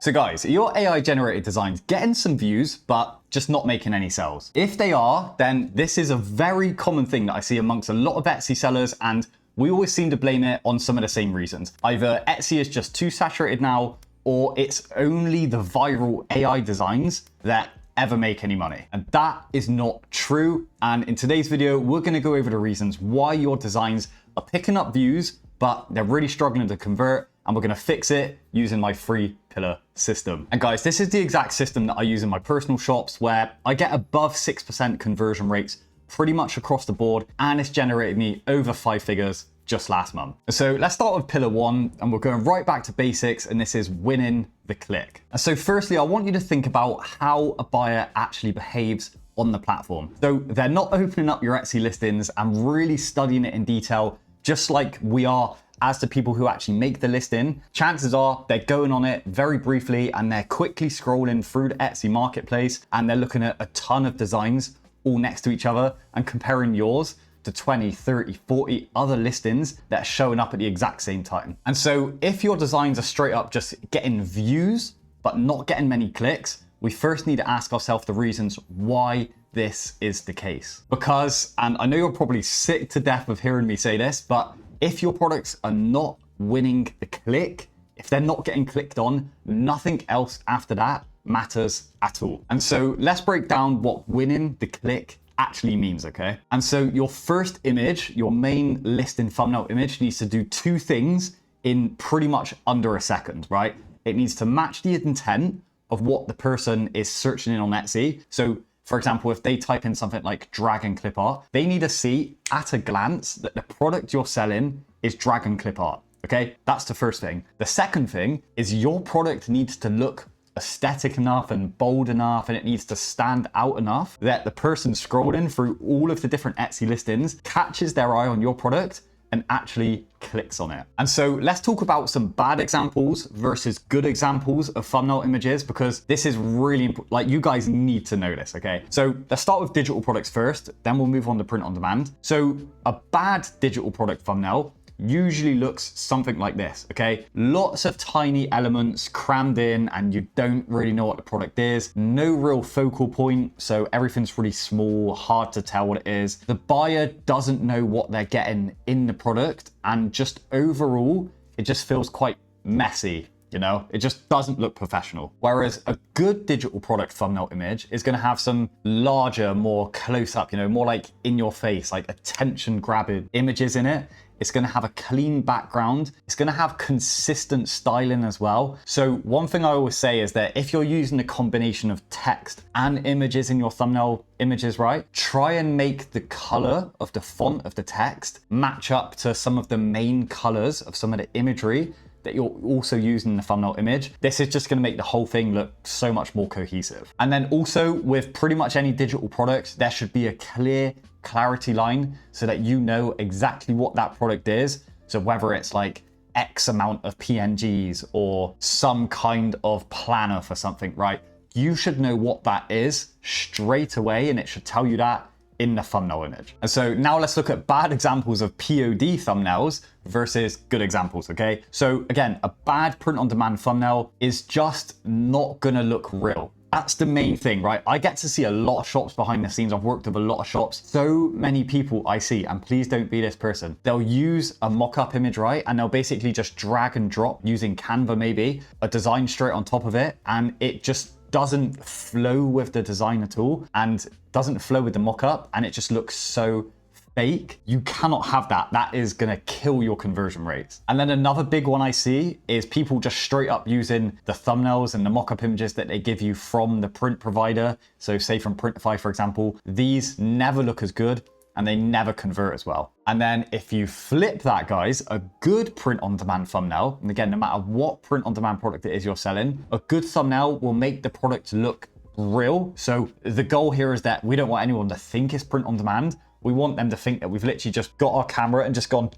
So guys, are your AI generated designs getting some views, but just not making any sales? If they are, then this is a very common thing that I see amongst a lot of Etsy sellers, and we always seem to blame it on some of the same reasons. Either Etsy is just too saturated now, or it's only the viral AI designs that ever make any money. And that is not true. And in today's video, we're gonna go over the reasons why your designs are picking up views, but they're really struggling to convert, and we're gonna fix it using my 3-pillar system. And guys, this is the exact system that I use in my personal shops where I get above 6% conversion rates pretty much across the board, and it's generated me over 5 figures just last month. So let's start with pillar 1, and we're going right back to basics, and this is winning the click. And so firstly, I want you to think about how a buyer actually behaves on the platform. So they're not opening up your Etsy listings and really studying it in detail, just like we are as the people who actually make the listing. Chances are they're going on it very briefly and they're quickly scrolling through the Etsy marketplace, and they're looking at a ton of designs all next to each other and comparing yours to 20, 30, 40 other listings that are showing up at the exact same time. And so if your designs are straight up just getting views, but not getting many clicks, we first need to ask ourselves the reasons why this is the case. Because, and I know you're probably sick to death of hearing me say this, but if your products are not winning the click, if they're not getting clicked on, nothing else after that matters at all. And so let's break down what winning the click actually means, okay? And so your first image, your main listing thumbnail image, needs to do 2 things in pretty much under a second, right? It needs to match the intent of what the person is searching in on Etsy. So for example, if they type in something like dragon clip art, they need to see at a glance that the product you're selling is dragon clip art, okay? That's the first thing. The second thing is your product needs to look aesthetic enough and bold enough, and it needs to stand out enough that the person scrolling through all of the different Etsy listings catches their eye on your product and actually clicks on it. And so let's talk about some bad examples versus good examples of thumbnail images, because this is really important. Like, you guys need to know this, okay? So let's start with digital products first, then we'll move on to print on demand. So a bad digital product thumbnail usually looks something like this, okay? Lots of tiny elements crammed in, and you don't really know what the product is. No real focal point, so everything's really small, hard to tell what it is. The buyer doesn't know what they're getting in the product, and just overall, it just feels quite messy. You know, it just doesn't look professional. Whereas a good digital product thumbnail image is gonna have some larger, more close up, you know, more like in your face, like attention grabbing images in it. It's gonna have a clean background. It's gonna have consistent styling as well. So one thing I always say is that if you're using a combination of text and images in your thumbnail images, right? Try and make the color of the font of the text match up to some of the main colors of some of the imagery that you're also using in the thumbnail image. This is just gonna make the whole thing look so much more cohesive. And then also with pretty much any digital product, there should be a clear clarity line so that you know exactly what that product is. So whether it's like X amount of PNGs or some kind of planner for something, right? You should know what that is straight away, and it should tell you that in the thumbnail image. And so now let's look at bad examples of POD thumbnails versus good examples, okay? So again, a bad print on demand thumbnail is just not gonna look real. That's the main thing, right? I get to see a lot of shops behind the scenes. I've worked with a lot of shops. So many people I see, and please don't be this person, they'll use a mock-up image, right? And they'll basically just drag and drop using Canva maybe, a design straight on top of it, and it just doesn't flow with the design at all, and doesn't flow with the mock-up, and it just looks so fake. You cannot have that. That is gonna kill your conversion rates. And then another big one I see is people just straight up using the thumbnails and the mock-up images that they give you from the print provider. So say from Printify, for example, these never look as good and they never convert as well. And then if you flip that, guys, a good print on demand thumbnail, and again, no matter what print on demand product it is you're selling, a good thumbnail will make the product look real. So the goal here is that we don't want anyone to think it's print on demand, We want them to think that we've literally just got our camera and just gone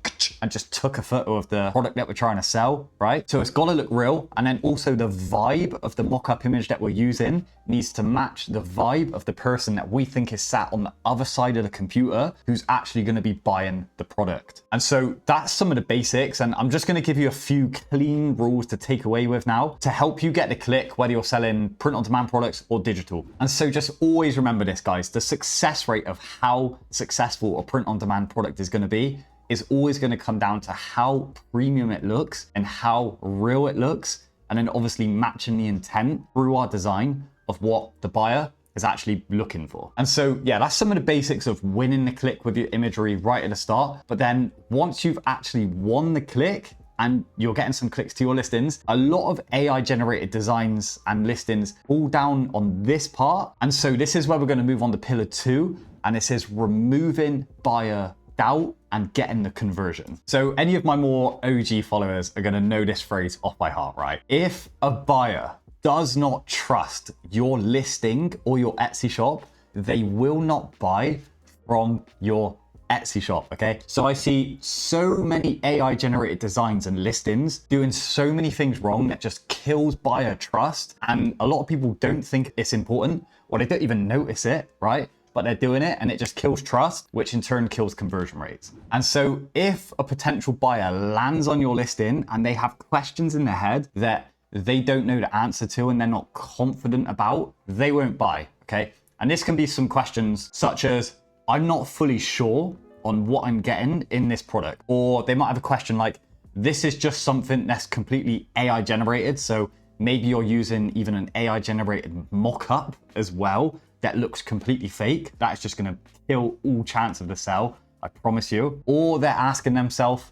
and just took a photo of the product that we're trying to sell, right? So it's got to look real. And then also the vibe of the mock-up image that we're using needs to match the vibe of the person that we think is sat on the other side of the computer who's actually going to be buying the product. And so that's some of the basics. And I'm just going to give you a few clean rules to take away with now to help you get the click, whether you're selling print on demand products or digital. And so just always remember this, guys, the success rate of how successful a print on demand product is going to be is always going to come down to how premium it looks and how real it looks. And then obviously matching the intent through our design of what the buyer is actually looking for. And so, yeah, that's some of the basics of winning the click with your imagery right at the start. But then once you've actually won the click and you're getting some clicks to your listings, a lot of AI generated designs and listings fall down on this part. And so this is where we're going to move on to pillar 2. And this is removing buyer doubt and getting the conversion. So any of my more OG followers are going to know this phrase off by heart, right? If a buyer does not trust your listing or your Etsy shop, they will not buy from your Etsy shop, okay? So I see so many AI generated designs and listings doing so many things wrong that just kills buyer trust. And a lot of people don't think it's important or they don't even notice it, right? But they're doing it and it just kills trust, which in turn kills conversion rates. And so if a potential buyer lands on your listing and they have questions in their head that they don't know the answer to and they're not confident about, they won't buy, okay? And this can be some questions such as, I'm not fully sure on what I'm getting in this product. Or they might have a question like, this is just something that's completely AI generated. So maybe you're using even an AI generated mock-up as well that looks completely fake. That's just gonna kill all chance of the sale, I promise you. Or they're asking themselves,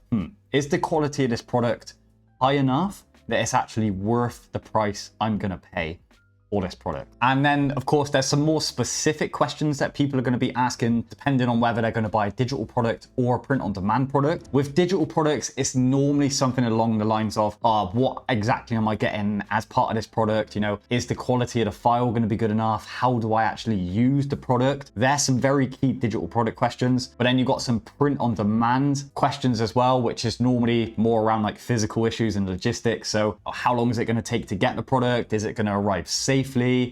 is the quality of this product high enough that it's actually worth the price I'm gonna pay for this product? And then of course, there's some more specific questions that people are gonna be asking depending on whether they're gonna buy a digital product or a print on demand product. With digital products, it's normally something along the lines of, what exactly am I getting as part of this product? You know, is the quality of the file gonna be good enough? How do I actually use the product? There's some very key digital product questions, but then you've got some print on demand questions as well, which is normally more around like physical issues and logistics. So how long is it gonna take to get the product? Is it gonna arrive safely?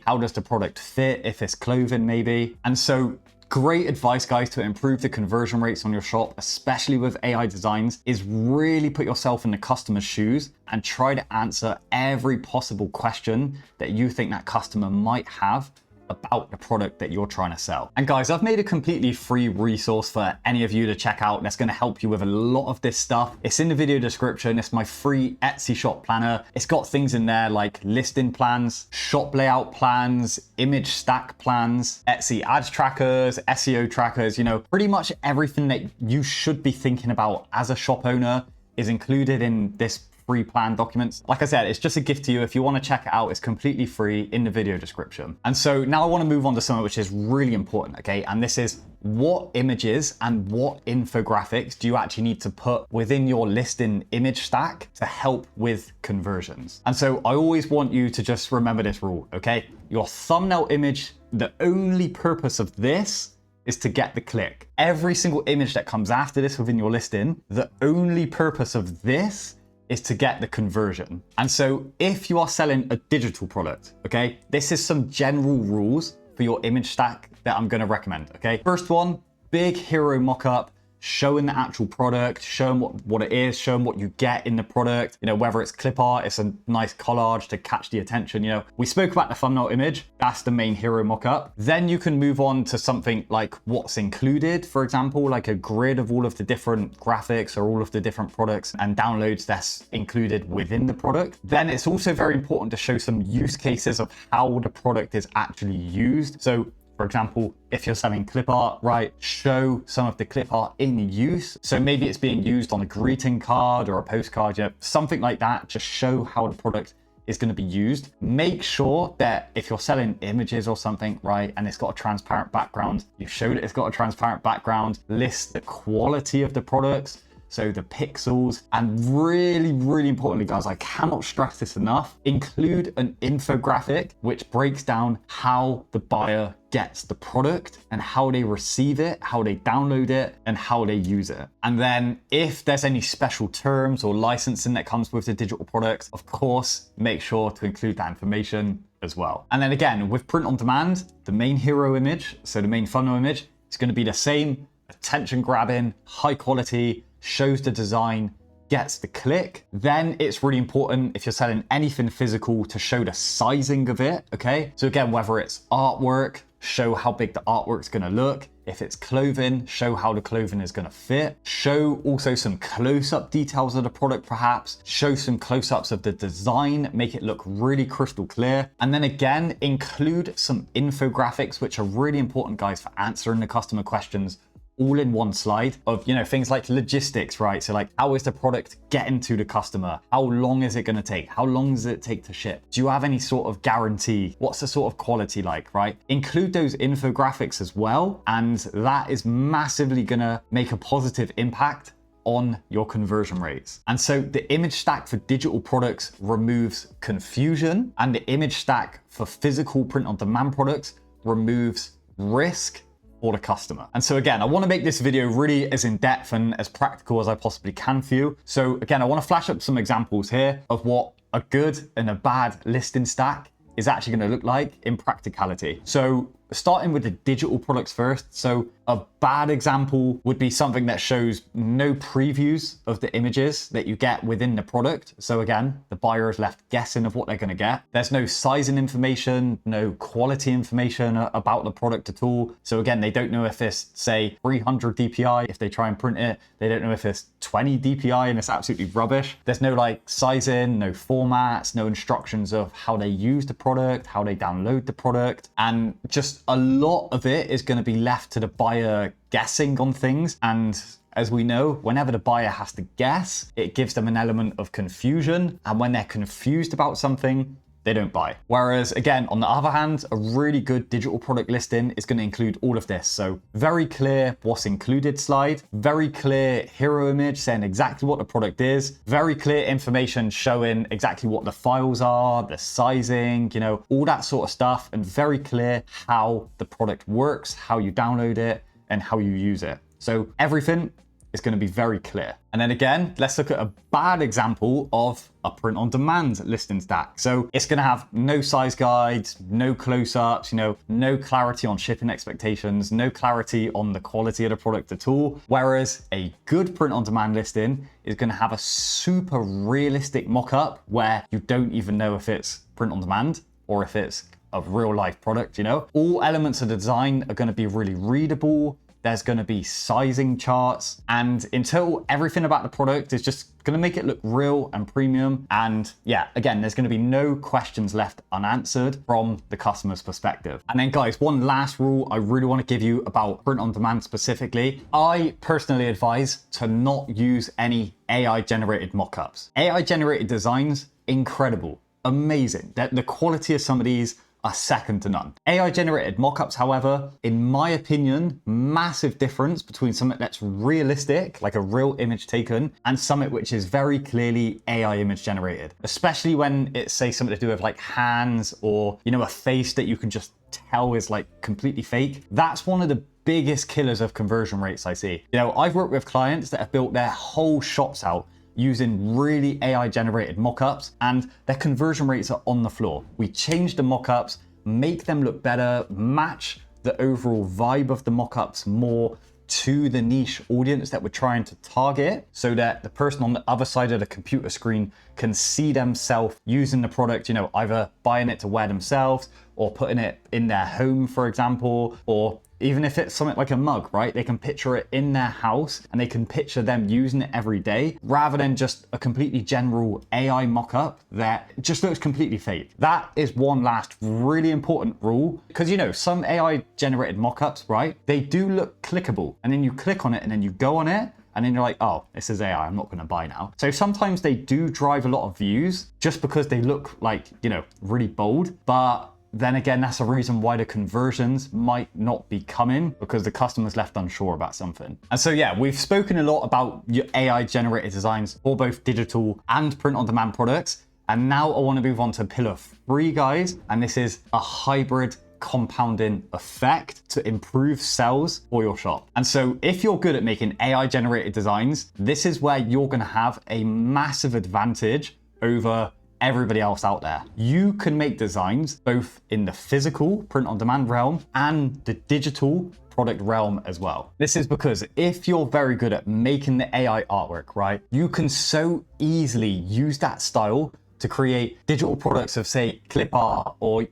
How does the product fit if it's clothing maybe? And so great advice, guys, to improve the conversion rates on your shop, especially with AI designs, is really put yourself in the customer's shoes and try to answer every possible question that you think that customer might have about the product that you're trying to sell. And guys, I've made a completely free resource for any of you to check out that's going to help you with a lot of this stuff. It's in the video description. It's my free Etsy shop planner. It's got things in there like listing plans, shop layout plans, image stack plans, Etsy ads trackers, SEO trackers, you know, pretty much everything that you should be thinking about as a shop owner is included in this free plan documents. Like I said, it's just a gift to you. If you want to check it out, it's completely free in the video description. And so now I want to move on to something which is really important, okay? And this is what images and what infographics do you actually need to put within your listing image stack to help with conversions? And so I always want you to just remember this rule, okay? Your thumbnail image, the only purpose of this is to get the click. Every single image that comes after this within your listing, the only purpose of this is to get the conversion. And so if you are selling a digital product, okay, this is some general rules for your image stack that I'm gonna recommend, okay? First one, big hero mockup, showing the actual product, showing what it is, showing what you get in the product, you know, whether it's clip art, it's a nice collage to catch the attention, you know. We spoke about the thumbnail image, that's the main hero mockup. Then you can move on to something like what's included, for example, like a grid of all of the different graphics or all of the different products and downloads that's included within the product. Then it's also very important to show some use cases of how the product is actually used. So for example, if you're selling clip art, right, show some of the clip art in use. So maybe it's being used on a greeting card or a postcard, you know, something like that. Just show how the product is going to be used. Make sure that if you're selling images or something, right, and it's got a transparent background, you show that it's got a transparent background, list the quality of the products, so the pixels, and really, really importantly, guys, I cannot stress this enough, include an infographic which breaks down how the buyer gets the product and how they receive it, how they download it, and how they use it. And then if there's any special terms or licensing that comes with the digital products, of course, make sure to include that information as well. And then again, with print on demand, the main hero image, so the main funnel image, is going to be the same, attention grabbing, high quality, shows the design, gets the click. Then it's really important if you're selling anything physical to show the sizing of it, okay? So again, whether it's artwork, show how big the artwork's gonna look. If it's clothing, show how the clothing is gonna fit. Show also some close-up details of the product perhaps. Show some close-ups of the design, make it look really crystal clear. And then again, include some infographics, which are really important, guys, for answering the customer questions all in one slide of, you know, things like logistics, right? So like, how is the product getting to the customer? How long is it going to take? How long does it take to ship? Do you have any sort of guarantee? What's the sort of quality like, right? Include those infographics as well. And that is massively going to make a positive impact on your conversion rates. And so the image stack for digital products removes confusion, and the image stack for physical print on demand products removes risk for the customer. And so again, I want to make this video really as in-depth and as practical as I possibly can for you. So again, I want to flash up some examples here of what a good and a bad listing stack is actually going to look like in practicality. So starting with the digital products first. So a bad example would be something that shows no previews of the images that you get within the product. So again, the buyer is left guessing of what they're going to get. There's no sizing information, no quality information about the product at all. So again, they don't know if it's, say, 300 DPI. If they try and print it, they don't know if it's 20 DPI and it's absolutely rubbish. There's no like sizing, no formats, no instructions of how they use the product, how they download the product. And just a lot of it is going to be left to the buyer guessing on things. And as we know, whenever the buyer has to guess, it gives them an element of confusion. And when they're confused about something, they don't buy. Whereas again, on the other hand, a really good digital product listing is going to include all of this. So very clear what's included slide, very clear hero image saying exactly what the product is, very clear information showing exactly what the files are, the sizing, you know, all that sort of stuff, and very clear how the product works, how you download it, and how you use it. So everything is going to be very clear. And then again, let's look at a bad example of a print on demand listing stack. So it's going to have no size guides, no close-ups, you know, no clarity on shipping expectations, no clarity on the quality of the product at all. Whereas a good print on demand listing is going to have a super realistic mock-up where you don't even know if it's print on demand or if it's a real life product, you know. All elements of the design are going to be really readable. There's going to be sizing charts, and until everything about the product is just going to make it look real and premium. And yeah, again, there's going to be no questions left unanswered from the customer's perspective. And then guys, one last rule I really want to give you about print on demand specifically. I personally advise to not use any AI generated mockups. AI generated designs, incredible, amazing. The quality of some of these are second to none. AI generated mockups, however, in my opinion, massive difference between something that's realistic, like a real image taken, and something which is very clearly AI image generated. Especially when it's, say, something to do with like hands or, you know, a face that you can just tell is like completely fake. That's one of the biggest killers of conversion rates I see. You know, I've worked with clients that have built their whole shops out using really AI generated mockups, and their conversion rates are on the floor. We change the mockups, make them look better, match the overall vibe of the mockups more to the niche audience that we're trying to target, so that the person on the other side of the computer screen can see themselves using the product, you know, either buying it to wear themselves or putting it in their home, for example, or even if it's something like a mug, right? They can picture it in their house and they can picture them using it every day, rather than just a completely general AI mock-up that just looks completely fake. That is one last really important rule, because, you know, some AI generated mock-ups, right? They do look clickable, and then you click on it and then you go on it and then you're like, oh, this is AI, I'm not gonna buy now. So sometimes they do drive a lot of views just because they look like, you know, really bold, but then again, that's a reason why the conversions might not be coming, because the customer's left unsure about something. And so yeah, we've spoken a lot about your AI generated designs for both digital and print on demand products. And now I want to move on to pillar 3, guys. And this is a hybrid compounding effect to improve sales for your shop. And so if you're good at making AI generated designs, this is where you're going to have a massive advantage over everybody else out there. You can make designs both in the physical print on demand realm and the digital product realm as well. This is because if you're very good at making the AI artwork, right, you can so easily use that style to create digital products of, say, clip art or,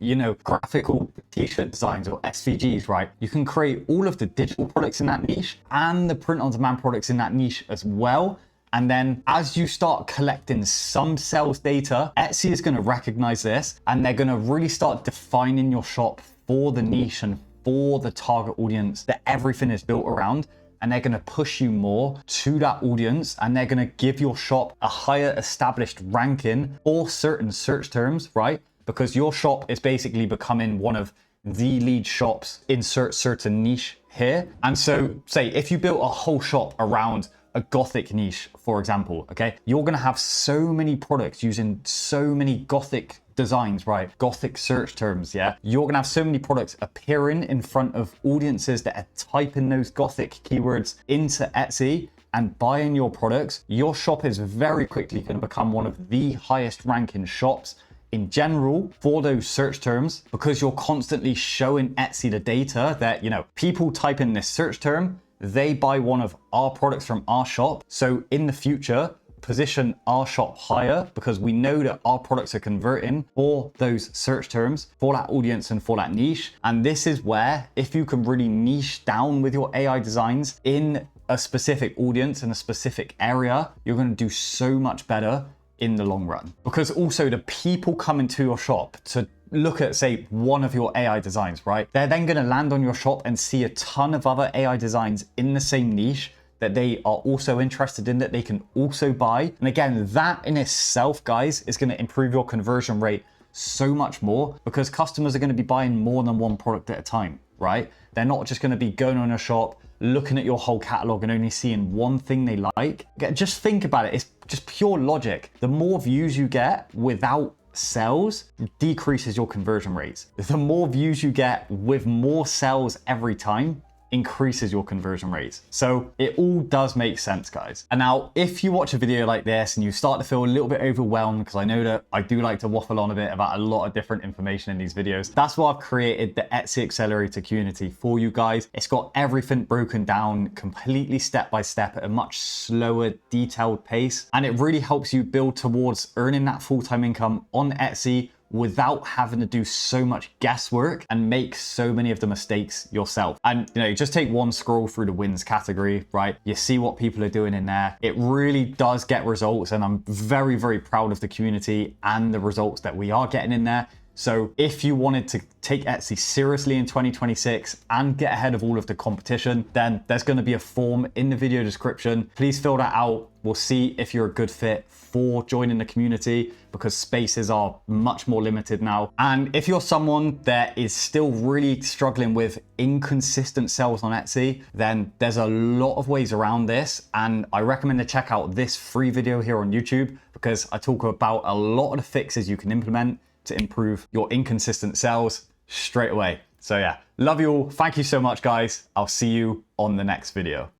graphical t-shirt designs or SVGs, right? You can create all of the digital products in that niche and the print on demand products in that niche as well. And then as you start collecting some sales data, Etsy is going to recognize this, and they're going to really start defining your shop for the niche and for the target audience that everything is built around. And they're going to push you more to that audience, and they're going to give your shop a higher established ranking for certain search terms, right? Because your shop is basically becoming one of the lead shops in certain niche here. And so say if you built a whole shop around a Gothic niche, for example, okay, you're going to have so many products using so many Gothic designs, right? Gothic search terms, yeah? You're gonna have so many products appearing in front of audiences that are typing those Gothic keywords into Etsy and buying your products. Your shop is very quickly gonna become one of the highest ranking shops in general for those search terms, because you're constantly showing Etsy the data that, people type in this search term, they buy one of our products from our shop. So in the future, position our shop higher, because we know that our products are converting for those search terms, for that audience and for that niche. And this is where, if you can really niche down with your AI designs in a specific audience in a specific area, you're going to do so much better in the long run. Because also the people coming to your shop to look at, say, one of your AI designs, right? They're then going to land on your shop and see a ton of other AI designs in the same niche that they are also interested in, that they can also buy. And again, that in itself, guys, is going to improve your conversion rate so much more, because customers are going to be buying more than one product at a time, right? They're not just going to be going on your shop, looking at your whole catalog and only seeing one thing they like. Just think about it. It's just pure logic. The more views you get without sales decreases your conversion rates. The more views you get with more sales every time increases your conversion rates. So it all does make sense, guys. And now if you watch a video like this and you start to feel a little bit overwhelmed, because I know that I do like to waffle on a bit about a lot of different information in these videos, that's why I've created the Etsy Accelerator community for you guys. It's got everything broken down completely step by step at a much slower, detailed pace. And it really helps you build towards earning that full-time income on Etsy without having to do so much guesswork and make so many of the mistakes yourself. And you just take one scroll through the wins category, right? You see what people are doing in there. It really does get results, and I'm very, very proud of the community and the results that we are getting in there. So if you wanted to take Etsy seriously in 2026 and get ahead of all of the competition, then there's going to be a form in the video description. Please fill that out. We'll see if you're a good fit for joining the community, because spaces are much more limited now. And if you're someone that is still really struggling with inconsistent sales on Etsy, then there's a lot of ways around this. And I recommend to check out this free video here on YouTube, because I talk about a lot of the fixes you can implement to improve your inconsistent sales straight away. So yeah, love you all. Thank you so much, guys. I'll see you on the next video.